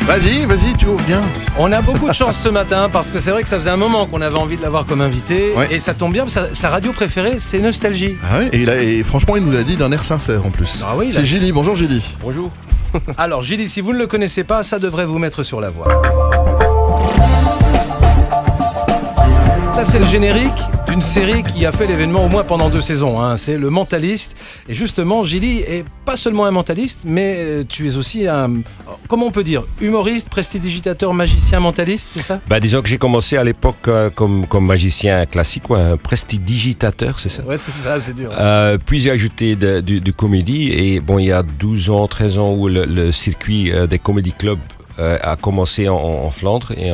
Vas-y, tu ouvres bien. On a beaucoup de chance ce matin parce que c'est vrai que ça faisait un moment qu'on avait envie de l'avoir comme invité. Ouais. Et ça tombe bien, sa radio préférée, c'est Nostalgie. Ah ouais, et franchement, il nous l'a dit d'un air sincère en plus. Ah oui, c'est Gilly. Bonjour Gilly. Bonjour. Alors Gilly, si vous ne le connaissez pas, ça devrait vous mettre sur la voie. Ça, c'est le générique d'une série qui a fait l'événement au moins pendant 2 saisons. Hein. C'est Le Mentaliste. Et justement, Gilly est pas seulement un mentaliste, mais tu es aussi un, comment on peut dire, humoriste, prestidigitateur, magicien, mentaliste, c'est ça? Bah, disons que j'ai commencé à l'époque comme magicien classique, quoi, un prestidigitateur, c'est ça? Ouais, c'est ça, c'est dur. Puis j'ai ajouté du comédie. Et bon, il y a 12 ans, 13 ans où le circuit des comédie clubs a commencé en Flandre et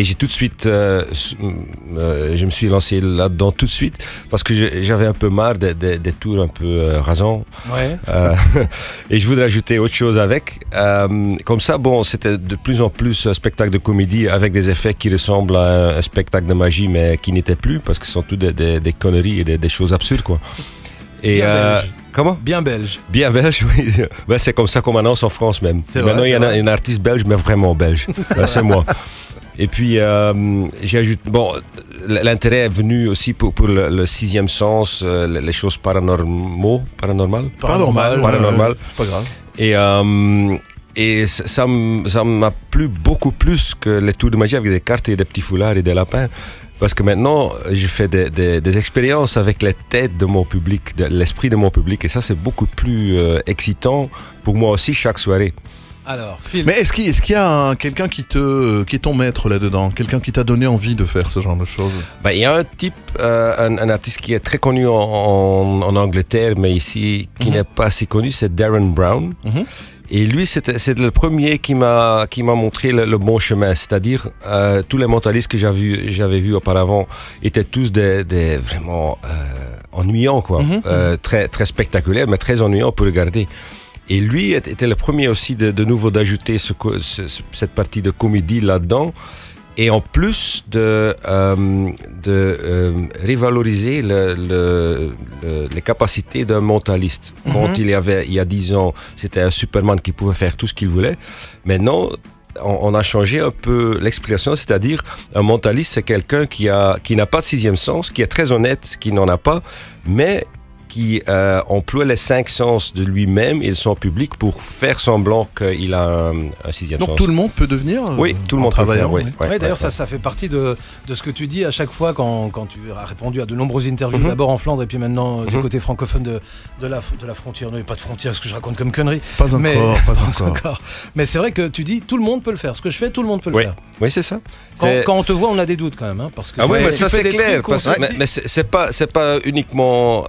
j'ai tout de suite je me suis lancé là-dedans tout de suite parce que j'avais un peu marre des tours un peu rasants. Ouais. Et je voudrais ajouter autre chose avec. Comme ça, bon, c'était de plus en plus un spectacle de comédie avec des effets qui ressemblent à un spectacle de magie mais qui n'étaient plus parce que ce sont toutes des conneries et des choses absurdes, quoi. Et Bien belge. Comment? Bien belge. Bien belge, oui. Ben, c'est comme ça qu'on m'annonce en France même. Maintenant, il y a un artiste belge, mais vraiment belge. C'est moi. Et puis, j'ai ajouté... Bon, l'intérêt est venu aussi pour le sixième sens, les choses paranormales. Paranormal. Pas grave. Et ça m'a plu beaucoup plus que les tours de magie avec des cartes et des petits foulards et des lapins. Parce que maintenant, je fais des expériences avec les têtes de mon public, l'esprit de mon public. Et ça, c'est beaucoup plus excitant pour moi aussi chaque soirée. Alors, Phil. Mais est-ce qu'il y a quelqu'un qui est ton maître là-dedans? Quelqu'un qui t'a donné envie de faire ce genre de choses? Ben, il y a un type, un artiste qui est très connu en Angleterre, mais ici, qui n'est pas assez connu, c'est Darren Brown. Et lui, c'est le premier qui m'a montré le bon chemin. C'est-à-dire, tous les mentalistes que j'avais vus auparavant étaient tous des vraiment ennuyants, quoi. Très, très spectaculaires, mais très ennuyants pour regarder. Et lui était le premier aussi de nouveau d'ajouter cette partie de comédie là-dedans. Et en plus de revaloriser les capacités d'un mentaliste. Quand il y a 10 ans, c'était un Superman qui pouvait faire tout ce qu'il voulait. Maintenant, on a changé un peu l'expression, c'est-à-dire un mentaliste, c'est quelqu'un qui n'a pas de sixième sens, qui est très honnête, qui n'en a pas, mais qui emploie les 5 sens de lui-même et de son public pour faire semblant qu'il a un sixième sens. Donc tout le monde peut devenir oui, tout le monde peut faire, oui. D'ailleurs, ça fait partie de ce que tu dis à chaque fois quand tu as répondu à de nombreuses interviews, d'abord en Flandre et puis maintenant du côté francophone de la frontière. Non, il n'y a pas de frontière, ce que je raconte comme connerie. Pas encore. Mais c'est vrai que tu dis tout le monde peut le faire. Ce que je fais, tout le monde peut le faire. Oui, c'est ça. Quand on te voit, on a des doutes quand même. Hein, parce que mais ça c'est clair. Mais c'est pas uniquement...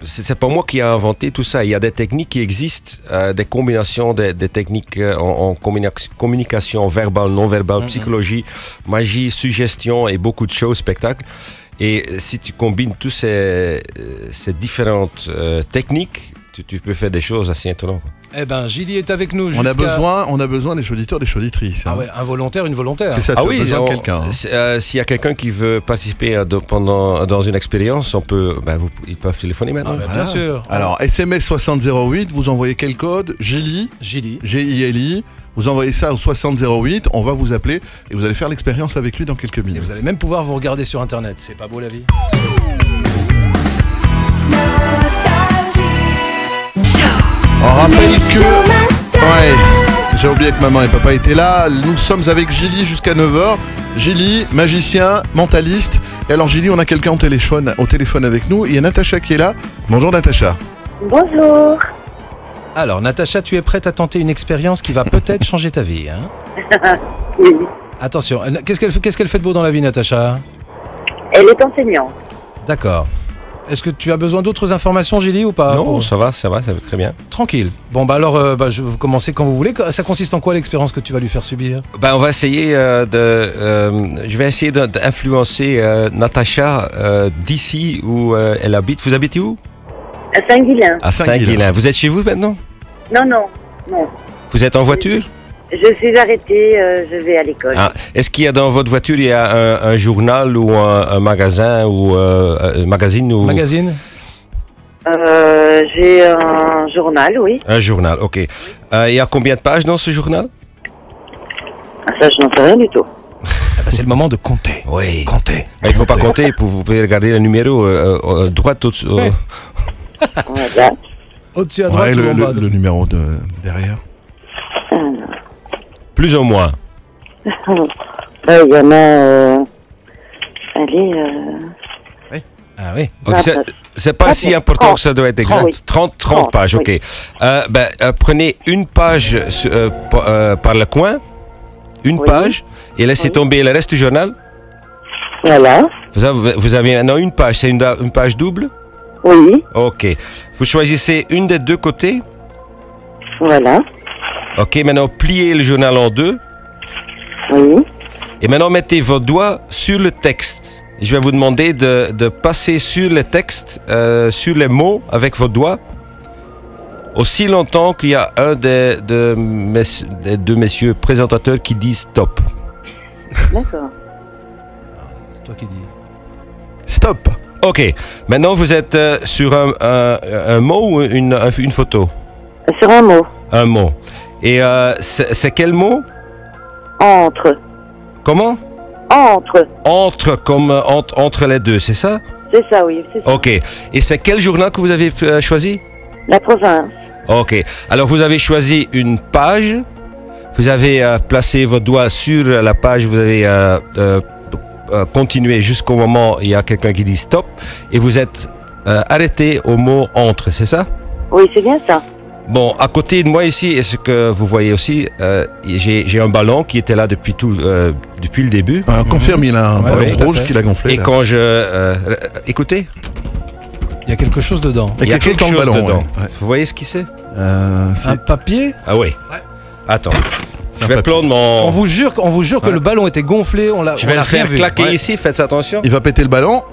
c'est pas moi qui ai inventé tout ça. Il y a des techniques qui existent, des combinaisons, des techniques en communication verbale, non-verbale, psychologie, magie, suggestion et beaucoup de choses, spectacle. Et si tu combines toutes ces différentes techniques, tu peux faire des choses assez étonnantes. Eh ben, Gilly est avec nous. On a besoin des auditeurs, des auditrices. Ah ouais, un volontaire, une volontaire. C'est ça, tu as besoin de quelqu'un. S'il y a quelqu'un qui veut participer dans une expérience, ils peuvent téléphoner maintenant. Bien sûr. Alors, SMS 6008, vous envoyez quel code? Gilly. G-I-L-I. Vous envoyez ça au 6008, on va vous appeler et vous allez faire l'expérience avec lui dans quelques minutes. Et vous allez même pouvoir vous regarder sur Internet. C'est pas beau la vie? On rappelle que... Ouais, j'ai oublié que maman et papa étaient là. Nous sommes avec Gilly jusqu'à 9h. Gilly, magicien, mentaliste. Et alors Gilly, on a quelqu'un au téléphone avec nous. Il y a Natacha qui est là. Bonjour Natacha. Bonjour. Alors Natacha, tu es prête à tenter une expérience qui va peut-être changer ta vie, hein? Oui. Attention, qu'est-ce qu'elle fait de beau dans la vie, Natacha? Elle est enseignante. D'accord. Est-ce que tu as besoin d'autres informations, Gilly, ou pas? Non, ça va très bien. Tranquille. Bon, alors, je vais vous commencer quand vous voulez. Ça consiste en quoi l'expérience que tu vas lui faire subir? On va essayer je vais essayer d'influencer Natacha d'ici où elle habite. Vous habitez où? À Saint-Guilain. À Saint-Guilain. Vous êtes chez vous maintenant? Non. Vous êtes en voiture? Je suis arrêtée, je vais à l'école. Est-ce qu'il y a dans votre voiture un journal ou un magasin ou magazine ou... Magazine? J'ai un journal, oui. Un journal, ok. Il y a combien de pages dans ce journal? Ça, je n'en sais rien du tout. Ah bah, c'est le moment de compter. Oui. Compter. Il ne faut pas compter, vous pouvez regarder le numéro droite au-dessus. Ouais. Voilà. Au-dessus à droite Ouais, ou en bas. le numéro de derrière. Plus ou moins. Il y en a... allez... Ah oui. Ok, c'est pas si important que ça doit être exact. 30, 30 pages, ok. oui. Prenez une page par le coin, une Oui. page, et laissez Oui. tomber le reste du journal. Voilà. Vous avez maintenant une page, c'est une page double. Oui. Ok. Vous choisissez une des deux côtés. Voilà. Ok, maintenant pliez le journal en deux. Oui. Et maintenant mettez vos doigts sur le texte. Et je vais vous demander de passer sur le texte, sur les mots avec vos doigts, aussi longtemps qu'il y a un des deux messieurs présentateurs qui dit stop. D'accord. C'est toi qui dis. Stop. Ok. Maintenant vous êtes sur un mot ou une photo? Sur un mot. Un mot. Et c'est quel mot? Entre. Comment? Entre. Entre, comme entre les deux, c'est ça? C'est ça, oui. C'est ça. Ok. Et c'est quel journal que vous avez choisi? La province. Ok. Alors vous avez choisi une page. Vous avez placé vos doigts sur la page. Vous avez continué jusqu'au moment où il y a quelqu'un qui dit stop. Et vous êtes arrêté au mot entre, c'est ça? Oui, c'est bien ça. Bon, à côté de moi ici, et ce que vous voyez aussi, j'ai un ballon qui était là depuis le début. On confirme, il a un Ouais, ballon oui, tout à rouge fait. qu'il a gonflé. Et là. quand écoutez, Il y a quelque chose dedans. il y a quelque chose ballon, dedans. ouais. Vous voyez ce que c'est? C'est- Un papier. Ah oui. Attends. Je un vais papier. prendre mon... On vous jure que Ouais. le ballon était gonflé. Je vais le faire claquer Ouais. ici, faites attention. Il va péter le ballon.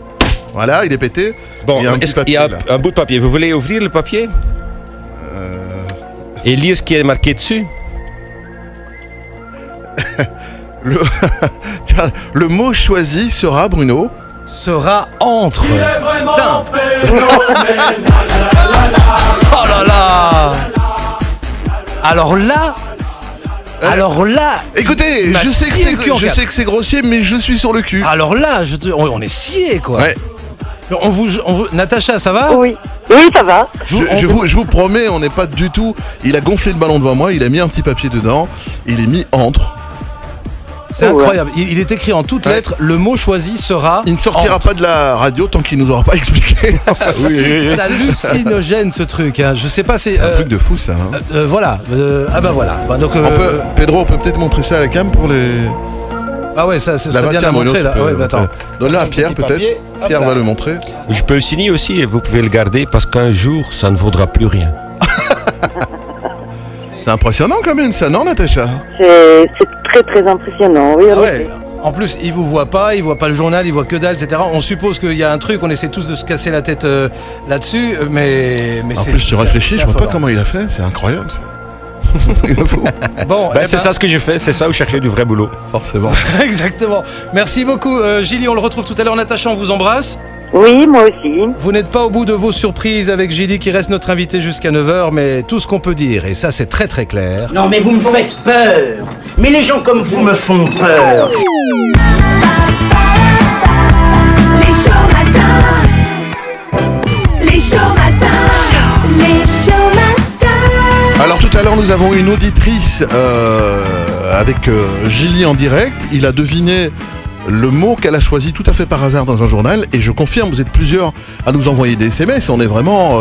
Voilà, il est pété. Bon, Il y a un petit est-ce qu'il y a papier, là. un bout de papier. Vous voulez ouvrir le papier et lire ce qui est marqué dessus? Tiens, le mot choisi sera, Bruno. Sera entre. Putain. Oh là là. Alors là, Écoutez, Il m'a je sais scié le cul en je quatre. sais que c'est grossier, mais je suis sur le cul. on est scié quoi. Ouais. Natacha, ça va? Oui. Oui, ça va. Je vous promets, on n'est pas du tout. Il a gonflé le ballon devant moi, il a mis un petit papier dedans, il est mis entre. C'est Ouais. incroyable. Il est écrit en toutes Ouais. lettres. Le mot choisi sera. Il ne sortira entre. pas de la radio tant qu'il nous aura pas expliqué. C'est hallucinogène ce truc. Hein. Je sais pas, c'est. C'est un truc de fou ça. Hein. Voilà. Ah bah voilà. Bah, donc, Pedro, on peut peut-être montrer ça à la cam pour les. ah ouais, ça serait Là-bas, bien de tiens, la Bruno, montrer là. tu peux- Ouais, bah, attends. Donne-le à Un Pierre petit peut-être. papier. Hop Pierre là. va le montrer. Je peux le signer aussi et vous pouvez le garder parce qu'un jour, ça ne vaudra plus rien. C'est impressionnant quand même ça, non Natacha? C'est très très impressionnant. Oui, Ah en ouais. effet. En plus, il vous voit pas, il voit pas le journal, il voit que dalle, etc. On suppose qu'il y a un truc, on essaie tous de se casser la tête là-dessus, mais En c'est. plus tu réfléchis, c'est je vois pas affolant. comment il a fait, c'est incroyable ça. Il est fou, Bon, Ben, c'est ça ce que je fais, c'est ça où chercher du vrai boulot. forcément. Exactement. Merci beaucoup, Gilly. On le retrouve tout à l'heure. Natacha, on vous embrasse. Oui, moi aussi. Vous n'êtes pas au bout de vos surprises avec Gilly qui reste notre invité jusqu'à 9h, mais tout ce qu'on peut dire, et ça c'est très très clair. Non mais vous me faites peur. Mais les gens comme vous me font peur. Les chauds matins. Les chauds matins. Les chauds matins. Alors tout à l'heure nous avons une auditrice avec Gilly en direct. Il a deviné le mot qu'elle a choisi tout à fait par hasard dans un journal. Et je confirme, vous êtes plusieurs à nous envoyer des SMS. On est vraiment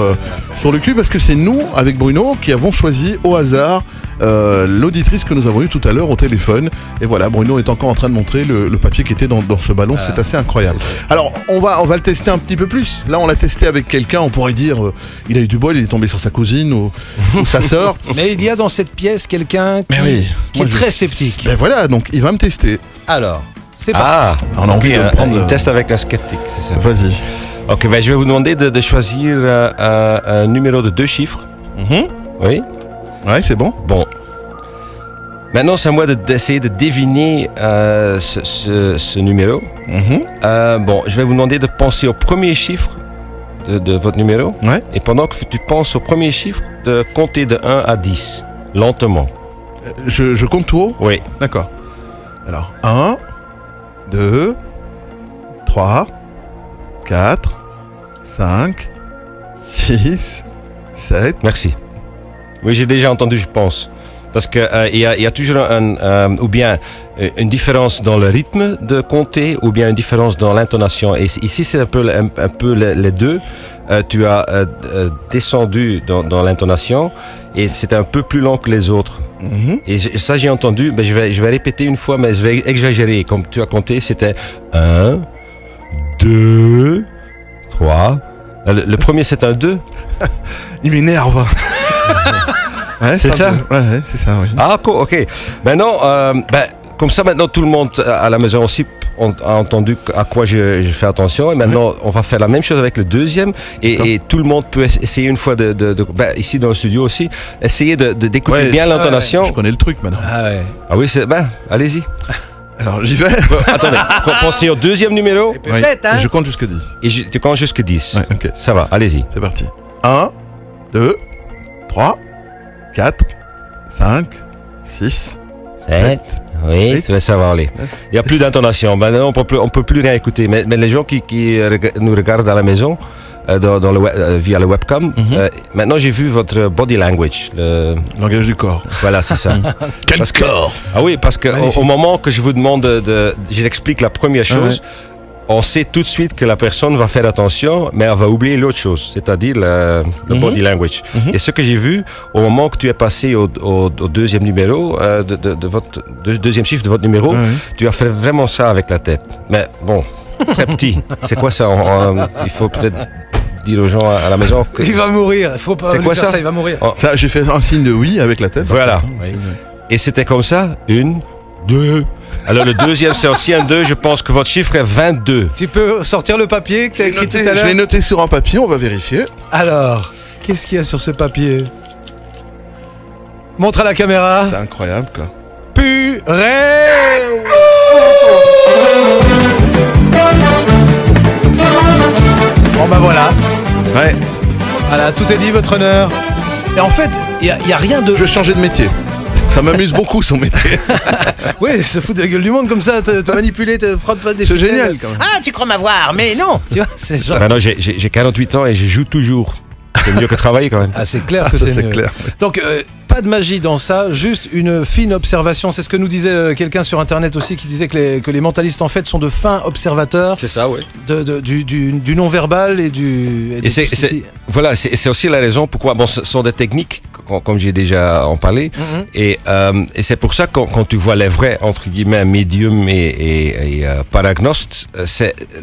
sur le cul parce que c'est nous, avec Bruno, qui avons choisi au hasard l'auditrice que nous avons eue tout à l'heure au téléphone. Et voilà, Bruno est encore en train de montrer le papier qui était dans ce ballon. C'est assez incroyable. Alors on va le tester un petit peu plus. Là on l'a testé avec quelqu'un. On pourrait dire il a eu du bol, il est tombé sur sa cousine ou sa sœur. Mais il y a dans cette pièce quelqu'un qui, Mais oui, qui moi, est je- très sceptique. Ben voilà, donc il va me tester. Alors, c'est parti. Ah, On a envie de un prendre. test avec un sceptique, c'est ça. Vas-y. Ok, ben, je vais vous demander de choisir un numéro de 2 chiffres. Oui. Ouais, c'est bon. Bon. Maintenant, c'est à moi d'essayer de deviner ce numéro. Bon, je vais vous demander de penser au premier chiffre de votre numéro. Ouais. Et pendant que tu penses au premier chiffre, de compter de 1 à 10, lentement. Je compte tout haut. Oui. D'accord. Alors, 1, 2, 3, 4, 5, 6, 7. Merci. Oui, j'ai déjà entendu, je pense. Parce qu'il y a toujours ou bien une différence dans le rythme de compter, ou bien une différence dans l'intonation. Et ici, c'est un peu les deux. Tu as descendu dans l'intonation, et c'est un peu plus lent que les autres. Et ça, j'ai entendu. Ben, je vais répéter une fois, mais je vais exagérer. Comme tu as compté, c'était 1, 2, 3. Le premier, c'est un 2. Il m'énerve. Ouais, C'est ça? Ouais, c'est ça, oui. Ah, cool, ok. Maintenant, comme ça, maintenant, tout le monde à la maison aussi a entendu à quoi je fais attention. Et maintenant, on va faire la même chose avec le deuxième. Et tout le monde peut essayer une fois ici dans le studio aussi, essayer d'écouter bien l'intonation. Je connais le truc maintenant. Ah oui, allez-y. Alors, j'y vais. Attendez, pensez au deuxième numéro. Oui, et je compte jusqu'à 10. Et tu comptes jusqu'à 10. Ouais, ok. Ça va, allez-y. C'est parti. 1, 2, 3, 4, 5, 6, 7. Oui, ça va aller. Il n'y a plus d'intonation. Maintenant, on peut plus rien écouter. Mais les gens qui nous regardent à la maison, via le webcam, maintenant j'ai vu votre body language. Le langage du corps. Voilà, c'est ça. Quel corps! Ah oui, parce qu'au moment que je vous demande je l'explique la première chose, on sait tout de suite que la personne va faire attention, mais elle va oublier l'autre chose, c'est-à-dire le body language. Et ce que j'ai vu, au moment que tu es passé au deuxième numéro, votre deuxième chiffre de votre numéro, tu as fait vraiment ça avec la tête. Mais bon, très petit. C'est quoi ça? Il faut peut-être dire aux gens à la maison que... Il va mourir, il faut pas lui faire ça, il va mourir. Ça, j'ai fait un signe de oui avec la tête. Voilà. Et c'était comme ça, 1, 2... Alors le deuxième, c'est aussi un 2. Je pense que votre chiffre est 22. Tu peux sortir le papier que tu as écrit tout à l'heure? Je l'ai noté sur un papier, on va vérifier. Alors, qu'est-ce qu'il y a sur ce papier? Montre à la caméra. C'est incroyable, quoi. Purée! Bon bah voilà. Ouais. Voilà, tout est dit, votre honneur. Et en fait, il y a rien de... Je vais changer de métier. Ça m'amuse beaucoup, son métier. Oui, se fout de la gueule du monde comme ça, te manipuler, te prendre pas des C'est ficelles. génial, quand même. Ah, tu crois m'avoir, mais non. Tu vois, c'est genre... Maintenant, j'ai 48 ans et je joue toujours. C'est mieux que travailler quand même. Ah, c'est clair que ça, c'est c'est mieux. clair. Donc, pas de magie dans ça, juste une fine observation. C'est ce que nous disait quelqu'un sur Internet aussi, qui disait que les mentalistes, en fait, sont de fins observateurs. C'est ça, oui. Du non-verbal et du... Et c'est aussi la raison pourquoi... Bon, ce sont des techniques, comme j'ai déjà en parlé, et c'est pour ça que quand tu vois les vrais, entre guillemets, médiums et paragnostes,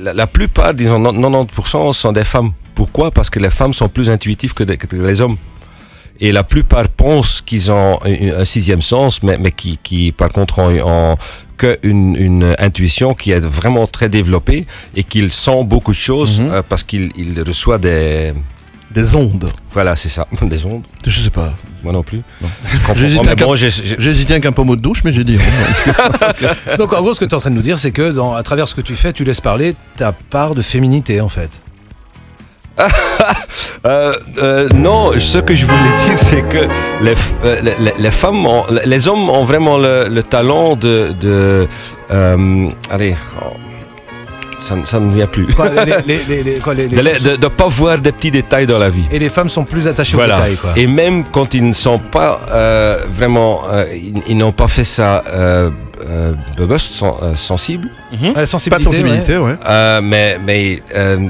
la plupart, disons 90%, sont des femmes. Pourquoi? Parce que les femmes sont plus intuitives que les hommes. Et la plupart pensent qu'ils ont un sixième sens, mais qui par contre ont qu'une intuition qui est vraiment très développée et qu'ils sentent beaucoup de choses parce qu'ils reçoivent des ondes. Voilà, c'est ça, des ondes. Je sais pas. Moi non plus. J'hésitais avec un pommeau de douche, mais j'ai dit. Donc en gros, ce que tu es en train de nous dire, c'est que à travers ce que tu fais, tu laisses parler ta part de féminité, en fait. Non, ce que je voulais dire, c'est que les femmes, les hommes ont vraiment le talent allez, ça ne vient plus. Quoi, de ne pas voir des petits détails dans la vie. Et les femmes sont plus attachées aux détails, quoi. Et même quand ils ne sont pas vraiment, ils n'ont pas fait ça sensible. La sensibilité, pas de sensibilité, ouais. Mais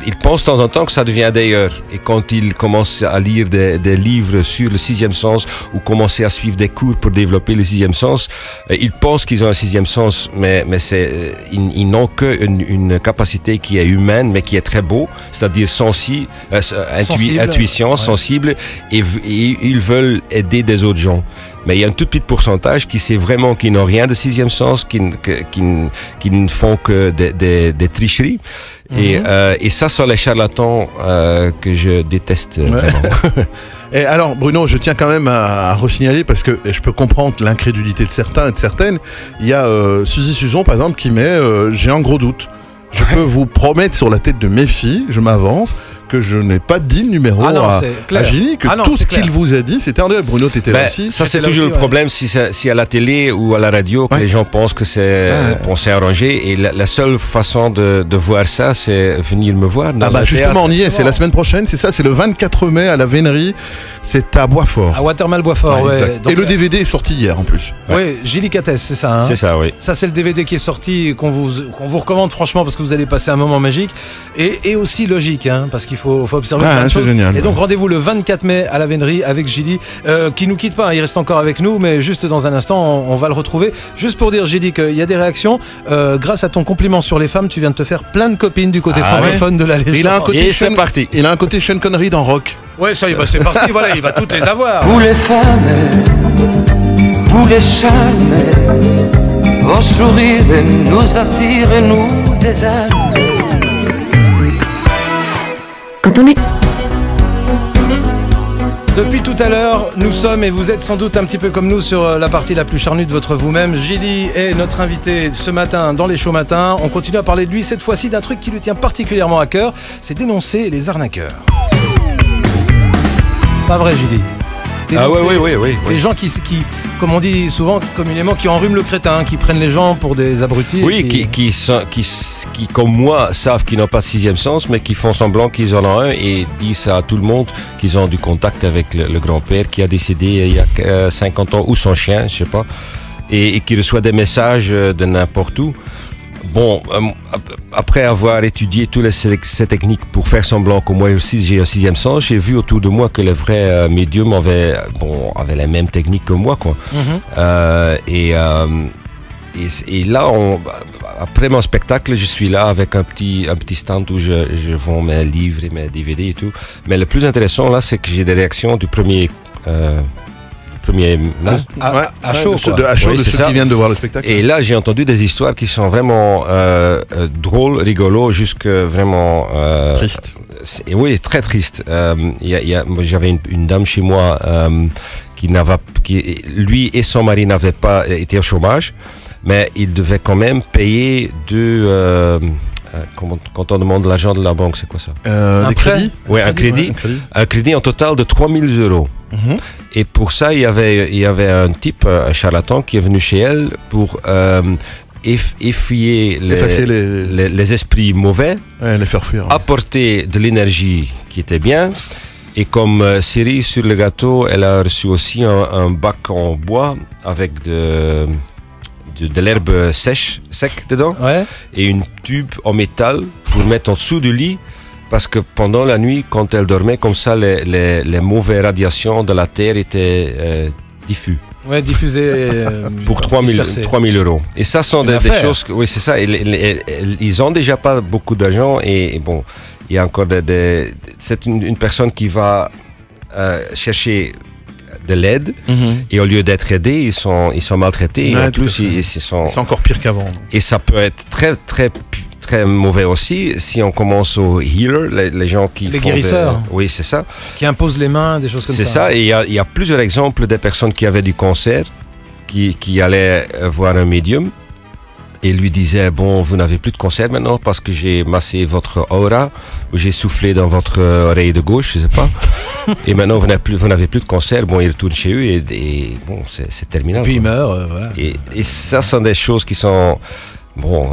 ils pensent de temps en temps que ça devient d'ailleurs. Et quand ils commencent à lire des livres sur le sixième sens ou commencer à suivre des cours pour développer le sixième sens, ils pensent qu'ils ont un sixième sens, mais ils n'ont qu'une capacité qui est humaine, mais qui est très beau, c'est-à-dire intuition, sensible, et ils veulent aider des autres gens. Mais il y a un tout petit pourcentage qui sait vraiment qu'ils n'ont rien de sixième sens, qui ne font que des tricheries. Et ça sont les charlatans que je déteste vraiment. Et alors, Bruno, je tiens quand même à resignaler, parce que je peux comprendre l'incrédulité de certains et de certaines. Il y a Suzy Suzon, par exemple, qui met « J'ai un gros doute. Je peux vous promettre sur la tête de mes filles, je m'avance, que je n'ai pas dit le numéro Ah non, à c'est clair. Gilly, que Ah non, tout c'est ce qu'il clair. vous a dit, c'était André. Bruno, t'étais là aussi. Ça, c'est J'étais là toujours aussi, le problème si à la télé ou à la radio que Ouais. les gens pensent que c'est arrangé. Et la seule façon de voir ça, c'est venir me voir dans Ah bah le justement, théâtre. on y est, c'est la semaine prochaine, c'est ça, c'est le 24 mai à la Vénerie, c'est à Boisfort. À Watermal-Boisfort, ouais. Exact. Donc, Et le DVD est sorti hier en plus. ouais, Gilly Cates, c'est ça. Hein. C'est ça, oui. Ça, c'est le DVD qui est sorti, qu'on vous recommande franchement parce que vous allez passer un moment magique et aussi logique, hein, parce qu'il faut observer plein de c'est choses. génial. Et donc rendez-vous le 24 mai à la Vénerie avec Gilly, qui nous quitte pas, hein, il reste encore avec nous, mais juste dans un instant, on va le retrouver. Juste pour dire, Gilly, qu'il y a des réactions. Grâce à ton compliment sur les femmes, tu viens de te faire plein de copines du côté Ah francophone de la légende. Il a un côté Et c'est parti. Il a un côté Sean Connery dans Rock. Ouais, ça y est, bah, c'est parti, voilà, il va toutes les avoir. Tous les femmes, tous les charmes, vos sourires nous attirent, nous des âmes. Quand on est Depuis tout à l'heure, nous sommes, et vous êtes sans doute un petit peu comme nous sur la partie la plus charnue de votre vous-même. Gilly est notre invité ce matin dans les shows matins. On continue à parler de lui, cette fois-ci d'un truc qui lui tient particulièrement à cœur, c'est dénoncer les arnaqueurs. Pas vrai, Gilly? Ah Dénoncer oui. Les gens qui, comme on dit souvent communément, qui enrhument le crétin, qui prennent les gens pour des abrutis. Oui, et qui, comme moi, savent qu'ils n'ont pas de sixième sens, mais qui font semblant qu'ils en ont un et disent à tout le monde qu'ils ont du contact avec le grand-père qui a décédé il y a 50 ans, ou son chien, je sais pas, et qui reçoit des messages de n'importe où. Bon, après avoir étudié toutes ces techniques pour faire semblant que moi aussi j'ai un sixième sens, j'ai vu autour de moi que les vrais médiums avaient les mêmes techniques que moi, quoi. Et là, après mon spectacle, je suis là avec un petit stand où je vends mes livres et mes DVD et tout. Mais le plus intéressant là, c'est que j'ai des réactions du premier à chaud, quoi. À chaud, Oui, de c'est ceux ça. qui viennent de voir le spectacle. Et là, j'ai entendu des histoires qui sont vraiment drôles, rigolos, jusque vraiment Triste. Oui, très triste. Moi, j'avais une dame chez moi lui et son mari n'avaient pas été au chômage, mais ils devaient quand même payer quand on demande l'argent de la banque, c'est quoi ça? Des prêt. crédits. Oui, un crédit. Un crédit en total de 3000 €. Mhm. Et pour ça, il y avait un type, un charlatan, qui est venu chez elle pour effacer Effacer les esprits mauvais, Ouais, les faire fuir. apporter de l'énergie qui était bien. Et comme cerise sur le gâteau, elle a reçu aussi un bac en bois avec de l'herbe sec dedans, Ouais. et une tube en métal pour mettre en dessous du lit, parce que pendant la nuit, quand elle dormait comme ça, les mauvaises radiations de la Terre étaient diffus. Ouais, diffusé. Pour 3000 €. Et ça sont une des affaire. choses oui, c'est ça. Ils ont déjà pas beaucoup d'argent, et bon, il y a encore c'est une personne qui va chercher de l'aide, et au lieu d'être aidés, ils sont maltraités, et Ouais, en tout à plus fait. C'est encore pire qu'avant. et ça peut être très très très mauvais aussi si on commence aux healers, les gens qui Les font guérisseurs. oui, c'est ça. Qui impose les mains, des choses comme ça. C'est ça, et il y a plusieurs exemples des personnes qui avaient du cancer, qui allaient voir un médium, et lui disaient, bon, vous n'avez plus de cancer maintenant parce que j'ai massé votre aura, ou j'ai soufflé dans votre oreille de gauche, je sais pas, et maintenant vous n'avez plus de cancer. Bon, ils retournent chez eux, et bon, c'est terminé. Puis il meurt, voilà. Et ça sont des choses qui sont... Bon...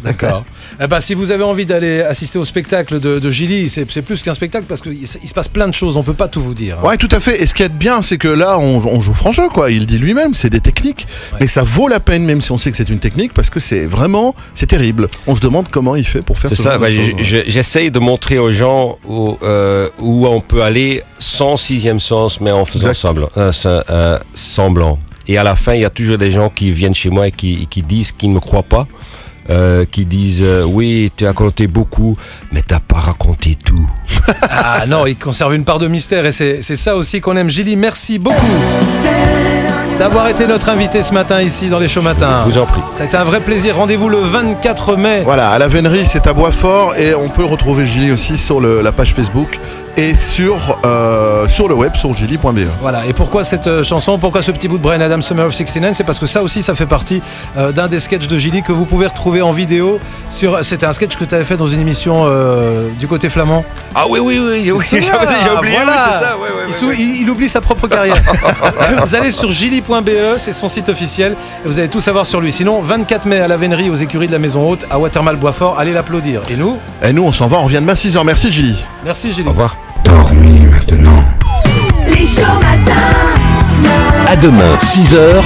D'accord. Eh ben, si vous avez envie d'aller assister au spectacle de Gilly, c'est plus qu'un spectacle parce qu'il se passe plein de choses, on peut pas tout vous dire. Hein. Ouais, tout à fait. Et ce qui est bien, c'est que là, on joue franc jeu, quoi. Il dit lui-même, c'est des techniques. Ouais. Mais ça vaut la peine, même si on sait que c'est une technique, parce que c'est terrible. On se demande comment il fait pour faire C'est ce ça, genre de choses. j'essaye de montrer aux gens où on peut aller sans sixième sens, mais en faisant semblant. Et à la fin, il y a toujours des gens qui viennent chez moi et qui disent qu'ils ne me croient pas. Qui disent oui, tu as raconté beaucoup, mais t'as pas raconté tout. Ah non, il conserve une part de mystère et c'est ça aussi qu'on aime. Gilly, merci beaucoup d'avoir été notre invité ce matin ici dans les shows matins. Je vous en prie. Ça a été un vrai plaisir. Rendez-vous le 24 mai. Voilà, à la Vénerie, c'est à Boisfort, et on peut retrouver Gilly aussi sur la page Facebook et sur le web, sur gilly.be. Voilà, et pourquoi cette chanson, pourquoi ce petit bout de Bryan Adams Summer of 69? C'est parce que ça aussi, ça fait partie d'un des sketchs de Gilly que vous pouvez retrouver en vidéo. C'était un sketch que tu avais fait dans une émission du côté flamand. Ah oui, j'ai oublié, Voilà. oui, c'est ça. Ouais. Il oublie sa propre carrière. Vous allez sur gilly.be, c'est son site officiel, et vous allez tout savoir sur lui. Sinon, 24 mai à la Vénerie, aux écuries de la Maison Haute, à Watermal-Boisfort, allez l'applaudir. Et nous, On s'en va, on revient demain 6h. Merci Gilly. merci Gilly. Au revoir. Dormis maintenant. Les chauds matins. À demain, 6h.